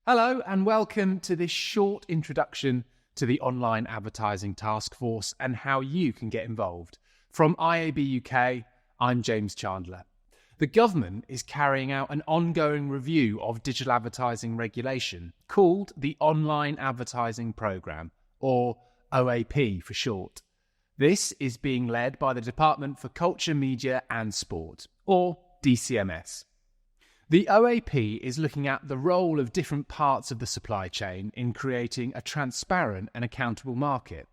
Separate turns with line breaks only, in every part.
Hello and welcome to this short introduction to the Online Advertising Taskforce and how you can get involved. From IAB UK, I'm James Chandler. The government is carrying out an ongoing review of digital advertising regulation called the Online Advertising Programme, or OAP for short. This is being led by the Department for Culture, Media and Sport, or DCMS. The OAP is looking at the role of different parts of the supply chain in creating a transparent and accountable market,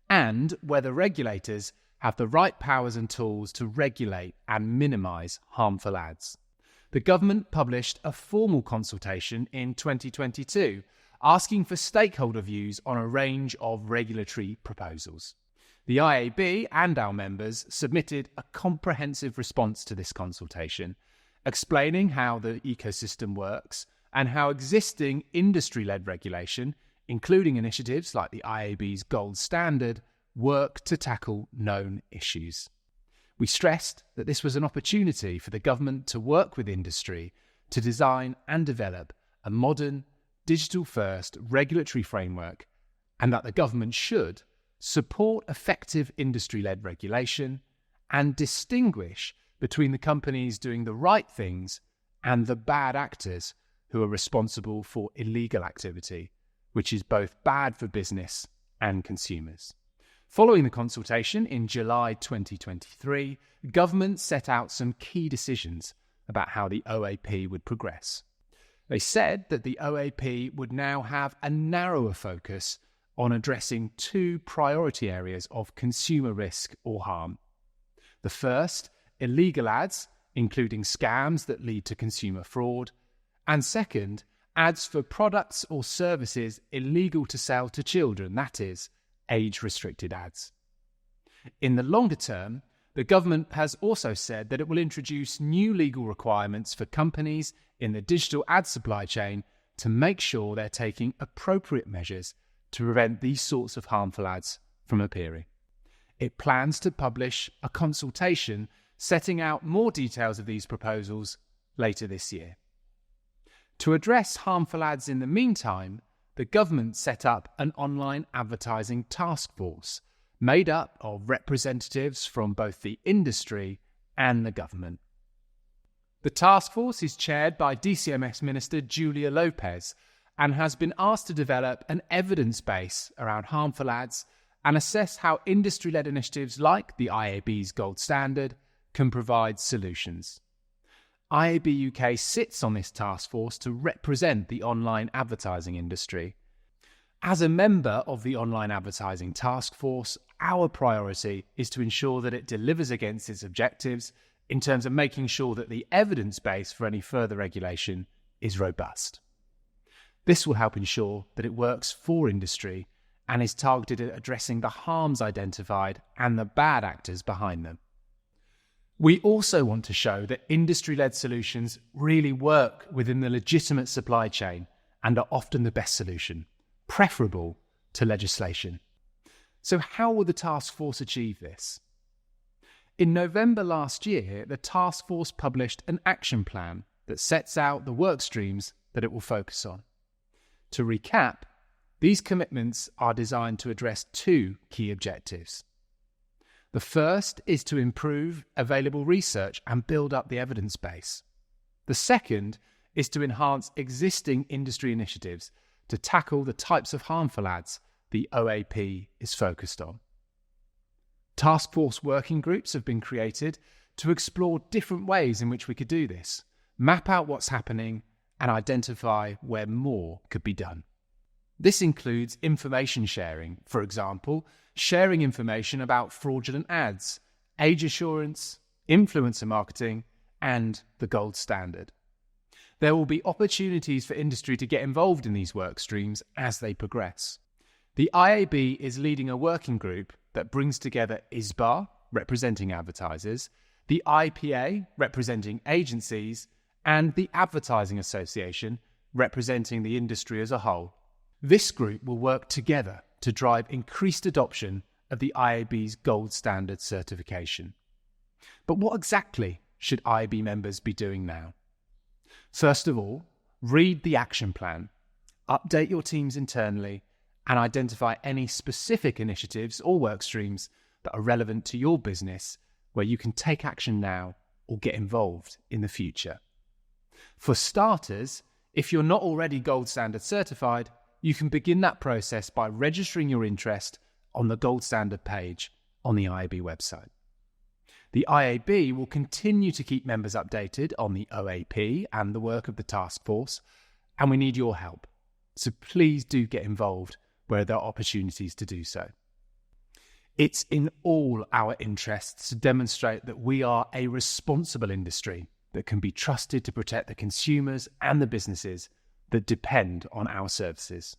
and whether regulators have the right powers and tools to regulate and minimise harmful ads. The government published a formal consultation in 2022 asking for stakeholder views on a range of regulatory proposals. The IAB and our members submitted a comprehensive response to this consultation, explaining how the ecosystem works and how existing industry-led regulation, including initiatives like the IAB's Gold Standard, work to tackle known issues. We stressed that this was an opportunity for the government to work with industry to design and develop a modern, digital-first regulatory framework, and that the government should support effective industry-led regulation and distinguish between the companies doing the right things and the bad actors who are responsible for illegal activity, which is both bad for business and consumers. Following the consultation in July 2023, government set out some key decisions about how the OAP would progress. They said that the OAP would now have a narrower focus on addressing two priority areas of consumer risk or harm. The first, illegal ads, including scams that lead to consumer fraud, and second, ads for products or services illegal to sell to children, that is, age-restricted ads. In the longer term, the government has also said that it will introduce new legal requirements for companies in the digital ad supply chain to make sure they're taking appropriate measures to prevent these sorts of harmful ads from appearing. It plans to publish a consultation setting out more details of these proposals later this year. To address harmful ads in the meantime, the government set up an Online Advertising Taskforce made up of representatives from both the industry and the government. The taskforce is chaired by DCMS Minister Julia Lopez and has been asked to develop an evidence base around harmful ads and assess how industry-led initiatives like the IAB's Gold Standard can provide solutions. IAB UK sits on this task force to represent the online advertising industry. As a member of the Online Advertising Task Force, our priority is to ensure that it delivers against its objectives in terms of making sure that the evidence base for any further regulation is robust. This will help ensure that it works for industry and is targeted at addressing the harms identified and the bad actors behind them. We also want to show that industry-led solutions really work within the legitimate supply chain and are often the best solution, preferable to legislation. So how will the task force achieve this? In November last year, the task force published an action plan that sets out the work streams that it will focus on. To recap, these commitments are designed to address two key objectives. The first is to improve available research and build up the evidence base. The second is to enhance existing industry initiatives to tackle the types of harmful ads the OAP is focused on. Task force working groups have been created to explore different ways in which we could do this, map out what's happening, and identify where more could be done. This includes information sharing, for example, sharing information about fraudulent ads, age assurance, influencer marketing, and the Gold Standard. There will be opportunities for industry to get involved in these work streams as they progress. The IAB is leading a working group that brings together ISBA, representing advertisers, the IPA, representing agencies, and the Advertising Association, representing the industry as a whole. This group will work together to drive increased adoption of the IAB's Gold Standard certification. But what exactly should IAB members be doing now? First of all, read the action plan update your teams internally, and identify any specific initiatives or work streams that are relevant to your business where you can take action now or get involved in the future. For starters, if you're not already Gold Standard certified, you can begin that process by registering your interest on the Gold Standard page on the IAB website. The IAB will continue to keep members updated on the OAP and the work of the task force, and we need your help. So please do get involved where there are opportunities to do so. It's in all our interests to demonstrate that we are a responsible industry that can be trusted to protect the consumers and the businesses that depend on our services.